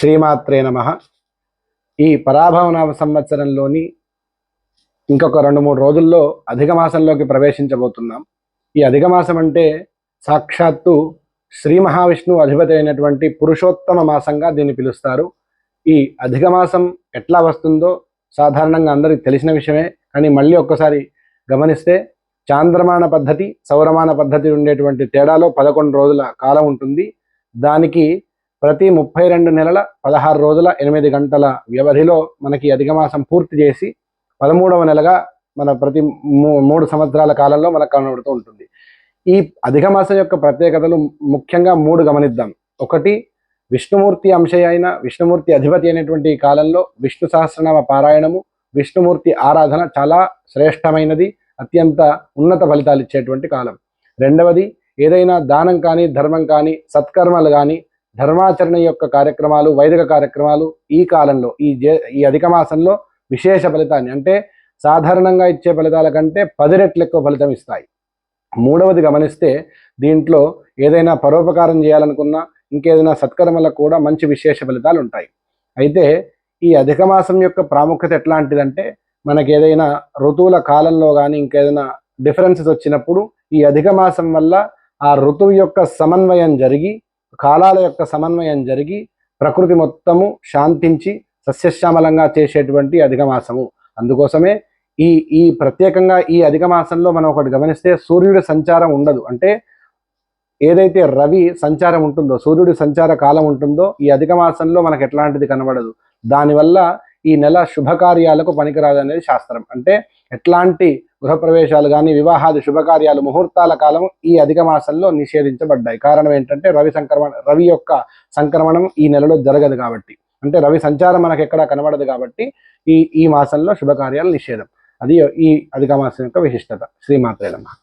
శ్రీమాత్రే నమః. ఈ పరాభవనామ సంవత్సరంలోని ఇంకొక 2-3 రోజుల్లో అధిక మాసంలోకి ప్రవేశించబోతున్నాం. ఈ అధిక మాసం అంటే సాక్షాత్తు శ్రీ మహావిష్ణువు అధిపతి అయినటువంటి పురుషోత్తమ మాసంగా దీన్ని పిలుస్తారు. ఈ అధిక మాసం ఎట్లా వస్తుందో సాధారణంగా అందరికీ తెలిసిన విషయమే. కానీ మళ్ళీ ఒక్కసారి గమనిస్తే చాంద్రమాన పద్ధతి, సౌరమాన పద్ధతి ఉండేటువంటి తేడాలో 11 రోజుల కాలం ఉంటుంది. దానికి ప్రతి 32 నెలల 16 రోజుల 8 గంటల వ్యవధిలో మనకి అధిక మాసం పూర్తి చేసి 13వ నెలగా మన ప్రతి 3 సంవత్సరాల కాలంలో మనకు కనబడుతూ ఉంటుంది. ఈ అధిక మాసం యొక్క ప్రత్యేకతలు ముఖ్యంగా 3 గమనిద్దాం. ఒకటి, విష్ణుమూర్తి అంశ అయిన విష్ణుమూర్తి అధిపతి అయినటువంటి ఈ కాలంలో విష్ణు సహస్రనామ పారాయణము, విష్ణుమూర్తి ఆరాధన చాలా శ్రేష్టమైనది, అత్యంత ఉన్నత ఫలితాలు ఇచ్చేటువంటి కాలం. రెండవది, ఏదైనా దానం కానీ, ధర్మం కానీ, సత్కర్మలు కానీ, ధర్మాచరణ యొక్క కార్యక్రమాలు, వైదిక కార్యక్రమాలు ఈ కాలంలో ఈ అధిక మాసంలో విశేష ఫలితాన్ని, అంటే సాధారణంగా ఇచ్చే ఫలితాల కంటే 10 రెట్లు ఎక్కువ ఫలితం ఇస్తాయి. మూడవది గమనిస్తే దీంట్లో ఏదైనా పరోపకారం చేయాలనుకున్నా, ఇంకేదైనా సత్కర్మలకు కూడా మంచి విశేష ఫలితాలు ఉంటాయి. అయితే ఈ అధిక మాసం యొక్క ప్రాముఖ్యత ఎట్లాంటిదంటే, మనకి ఏదైనా ఋతువుల కాలంలో కానీ ఇంకేదైనా డిఫరెన్సెస్ వచ్చినప్పుడు ఈ అధిక మాసం వల్ల ఆ ఋతువు యొక్క సమన్వయం జరిగి, కాలాల యొక్క సమన్వయం జరిగి, ప్రకృతి మొత్తము శాంతించి సస్యశ్యామలంగా చేసేటువంటి అధిక మాసము. అందుకోసమే ఈ ప్రత్యేకంగా ఈ అధిక మాసంలో మనం ఒకటి గమనిస్తే సూర్యుడి సంచారం ఉండదు. అంటే ఏదైతే రవి సంచారం ఉంటుందో, సూర్యుడి సంచార కాలం ఉంటుందో ఈ అధిక మాసంలో మనకు ఎట్లాంటిది కనబడదు. దానివల్ల ఈ నెల శుభకార్యాలకు పనికిరాదు అనేది శాస్త్రం. అంటే ఎట్లాంటి గృహప్రవేశాలు కానీ, వివాహాది శుభకార్యాలు, ముహూర్తాల కాలం ఈ అధిక మాసంలో నిషేధించబడ్డాయి. కారణం ఏంటంటే రవి యొక్క సంక్రమణం ఈ నెలలో జరగదు కాబట్టి, అంటే రవి సంచారం మనకు ఎక్కడా కనబడదు కాబట్టి ఈ మాసంలో శుభకార్యాలు నిషేధం. అది ఈ అధిక మాసం యొక్క విశిష్టత. శ్రీమాత్రే నమః.